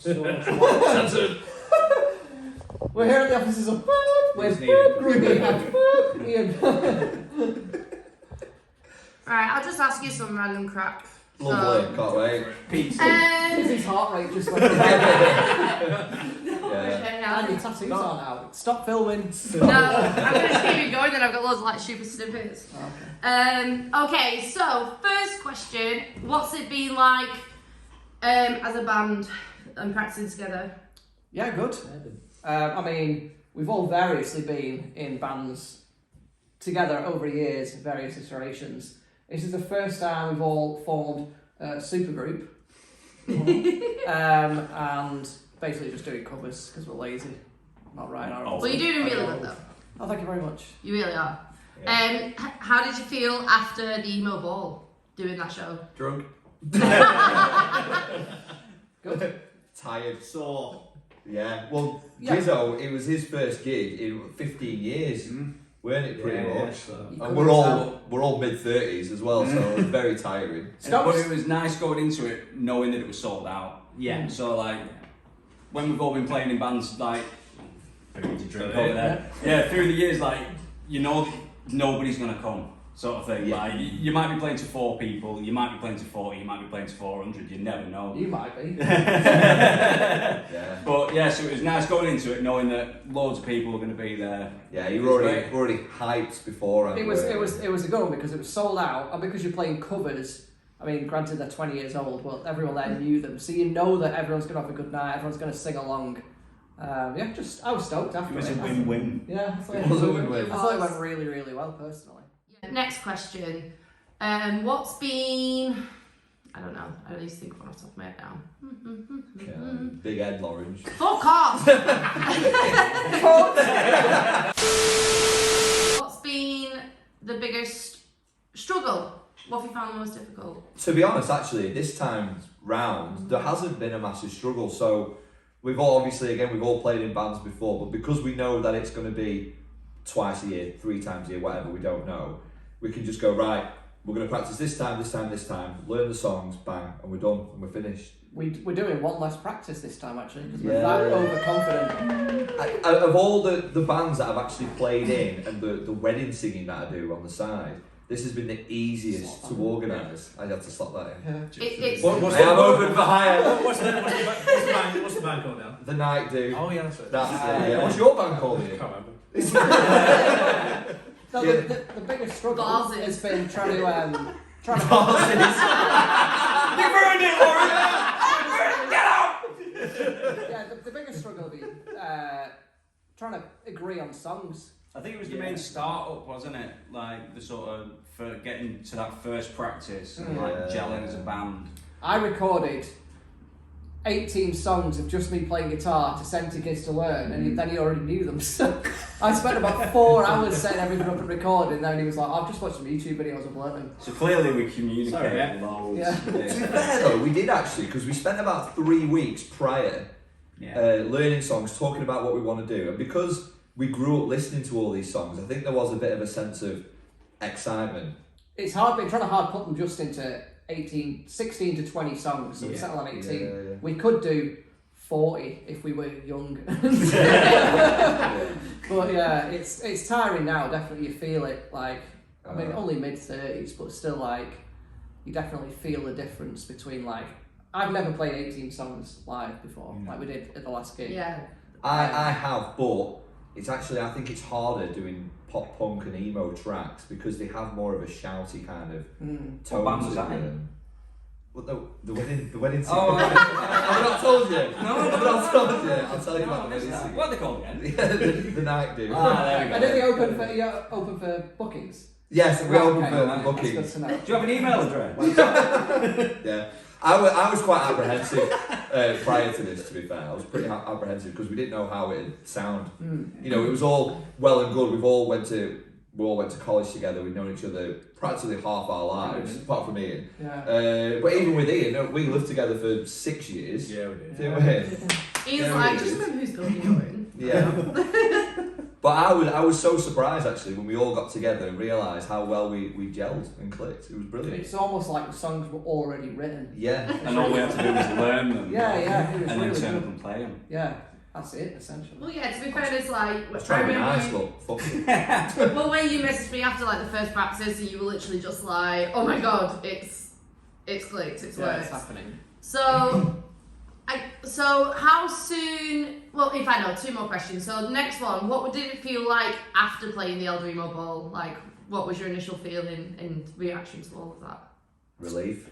So we're here at the offices of with Ruby and Ian. Right, I'll just ask you some random crap. Lovely, can't wait. His heart rate just went Yeah. And your tattoos are out. Stop filming. No, I'm going to keep it going then I've got loads of like super snippets. Okay, so first question, what's it been like as a band and practicing together? Yeah, good. I mean, we've all variously been in bands together over years, various iterations. This is the first time we've all formed a super group. And basically just doing covers because we're lazy. Not right. Well, you're doing really good though. Oh, thank you very much. You really are. Yeah. How did you feel after the EMO Ball doing that show? Drunk. Good. Tired. Sore. Yeah. Well, Yeah. GIZZO, it was his first gig in 15 years, weren't it? Pretty much. So. And we're all mid-30s as well, so it was very tiring. But it was nice going into it knowing that it was sold out. Yeah. So like, when we've all been playing in bands, like, to drink over there. Yeah, through the years, like, you know that nobody's gonna come, sort of thing. Yeah. Like, you might be playing to 4 people, you might be playing to 40, you might be playing to 400. You never know. You might be. Yeah. But yeah, so it was nice going into it knowing that loads of people were going to be there. Yeah, you were already hyped before. It was a good one because it was sold out, and because you're playing covers. I mean, granted they're 20 years old, but everyone there knew them, so you know that everyone's gonna have a good night. Everyone's gonna sing along. I was stoked after It was it. a win-win. Yeah, I thought It was a win-win. I thought it went really, really well personally. Next question. What's been... I don't know. I don't need to think of one off the top of my head now. Big Ed Lauren. Fuck off! What's been the biggest struggle? What have you found the most difficult? To be honest, actually, this time round, there hasn't been a massive struggle. So we've all played in bands before, but because we know that it's going to be twice a year, 3 times a year, whatever, we don't know, we can just go, right, we're going to practice this time, learn the songs, bang, and we're done, and we're finished. We're doing one less practice this time actually, because we're that overconfident. Of all the bands that I've actually played in, and the wedding singing that I do on the side, this has been the easiest to organise. I had to slot that in. Yeah. I'm open for hire. What's the band called now? The Night Do. Oh yeah, that's it. Yeah. What's your band called? I can't remember. No, the biggest struggle Bosses. has been trying to You ruined it, Lauren! Get out! yeah, the biggest struggle will be trying to agree on songs. I think it was the main start-up, wasn't it? Like, the sort of, for getting to that first practice and like gelling as a band. I recorded 18 songs of just me playing guitar to send to GIZZO to learn, and then he already knew them. So I spent about 4 hours setting everything up and recording, and then he was like, I've just watched some YouTube videos of learning. So clearly we communicated Sorry, loads. Yeah. To be fair though, we did actually, because we spent about 3 weeks prior learning songs, talking about what we want to do, and because we grew up listening to all these songs, I think there was a bit of a sense of excitement. It's hard, been trying to hard put them just into 16 to 20 songs, so we settled on 18. Yeah. We could do 40 if we were young. But yeah, it's tiring now, definitely you feel it, like, I mean, only mid-30s, but still, like, you definitely feel the difference between, like, I've never played 18 songs live before, like we did at the last gig. Yeah. I have, but it's actually, I think it's harder doing pop punk and emo tracks because they have more of a shouty kind of tone. What band was to that in? them. Well, the wedding singer. Oh, I've not told you. No, I've not told you. I'll tell you about the wedding singer. What are they called again? Yeah, the Night Do. Ah, there we go. And then you open for bookings. Yes, we open Okay, for that's bookings. good to know. Do you have an email address? Yeah, I was quite apprehensive prior to this. To be fair, I was pretty apprehensive because we didn't know how it'd sound. You know, it was all well and good. We all went to college together. We'd known each other practically half our lives, apart from Ian. Yeah. But even with Ian, we lived together for 6 years. Yeah, we did. Didn't we? He's like, just remember who's going to be going. Yeah. But But I was so surprised actually when we all got together and realised how well we gelled and clicked. It was brilliant. It's almost like the songs were already written. Yeah. And all we had to do was learn them. Yeah, And it was then really turn good. up and play them. Yeah, that's it essentially. Well, yeah. To be fair, it's like Let's try to be remember nice, you- look. Fuck it. Well, when you messaged me after like the first practice, you were literally just like, "Oh my god, it's clicked, it's Yeah, worked." it's happening. So, so how soon? Well, if I know, 2 more questions. So next one, what did it feel like after playing the ELDER EMO Ball? Like, what was your initial feeling and reaction to all of that? Relief.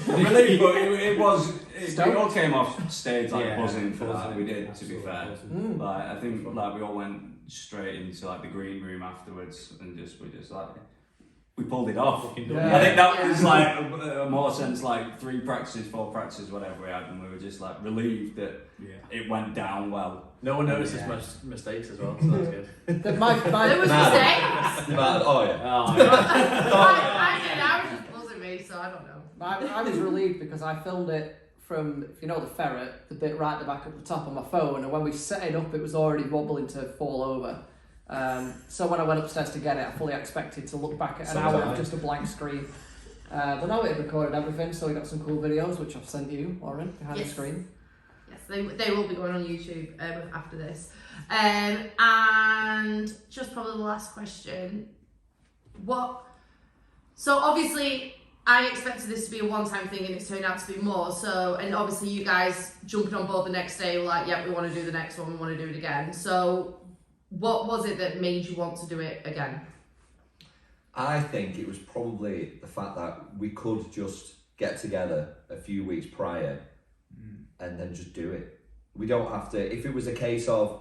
Really, but it was. We all came off stage like Yeah, buzzing for that. buzzing, We did, to be absolutely fair. buzzing. Like I think like we all went straight into like the green room afterwards and we pulled it off. Fucking Yeah. I think that was like a more sense like 3 practices, 4 practices, whatever we had, and we were just like relieved that Yeah. it went down well. No one notices Yeah. my mistakes as well, so that's good. There was Nah. mistakes. Man, oh yeah. Oh, yeah. I did. I was just buzzing me, so I don't know. I was relieved because I filmed it from, if you know the Ferret, the bit right at the back at the top on my phone, and when we set it up it was already wobbling to fall over. So when I went upstairs to get it, I fully expected to look back at an So hour was I. of just a blank screen. But no, it recorded everything, so we got some cool videos, which I've sent you, Lauren, behind the Yes. screen. Yes, they will be going on YouTube after this. And just probably the last question. So obviously I expected this to be a one-time thing and it's turned out to be more. So, and obviously you guys jumping on board the next day were like, yeah, we want to do the next one, we want to do it again. So what was it that made you want to do it again? I think it was probably the fact that we could just get together a few weeks prior and then just do it. We don't have to, if it was a case of,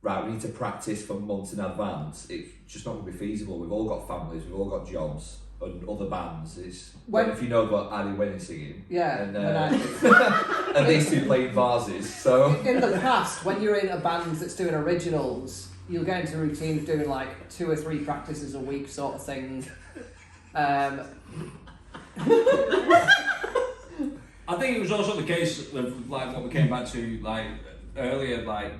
right, we need to practice for months in advance, it's just not going to be feasible. We've all got families, we've all got jobs and other bands. It's if you know about Ali Winning singing. Yeah. And, when and these two playing vases, so... in the past, when you're in a band that's doing originals, you'll get into a routine of doing like 2 or 3 practices a week sort of thing. I think it was also the case of like what we came back to like earlier, like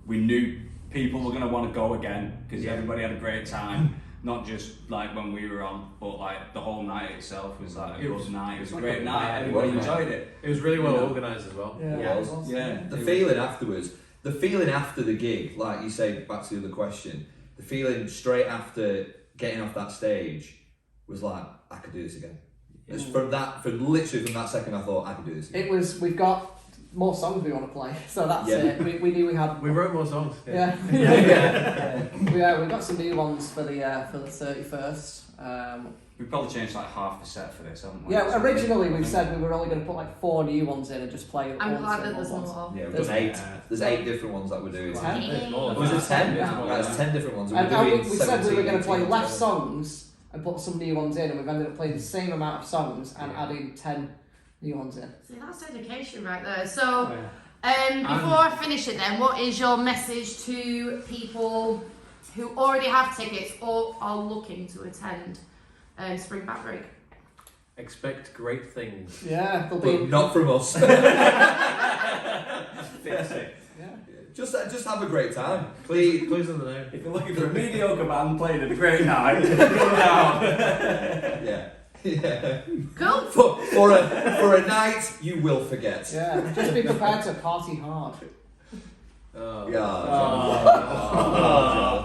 we knew people were going to want to go again because everybody had a great time, not just like when we were on, but like the whole night itself was like a good night. It was a great night. Everybody enjoyed it. It was really well organised as well. Yeah. It was. Yeah. The feeling afterwards, the feeling after the gig, like you say, back to the other question, the feeling straight after getting off that stage was like, I could do this again. It's from literally from that second, I thought I could do this again. It was, we've got more songs we want to play, so that's Yeah. it. We knew we had. We wrote more songs. Yeah. Yeah. We got some new ones for the 31st. We probably changed like half the set for this, haven't we? Yeah, originally we said we were only going to put like 4 new ones in and just play all I'm the glad same that there's ones. more. Yeah, we've There's done 8. Yeah. There's 8 different ones that we're doing. 10? There's more. Was it 10? Yeah. Right, there's 10 different ones. And We're doing we said we were 17, going to play 18, less 20. songs and put some new ones in, and we've ended up playing the same amount of songs and adding 10 new ones in. See, that's dedication right there. So, before I finish it then, what is your message to people who already have tickets or are looking to attend Spring Back Break? Expect great things. Yeah, they'll But be. not from us. Fix it. Yeah. Just have a great time. Please let them know. If you're looking for a mediocre band playing at a great night, come down. Yeah. Yeah. Cool. For a night you will forget. Yeah, just be prepared to party hard. Oh. Yeah. Oh.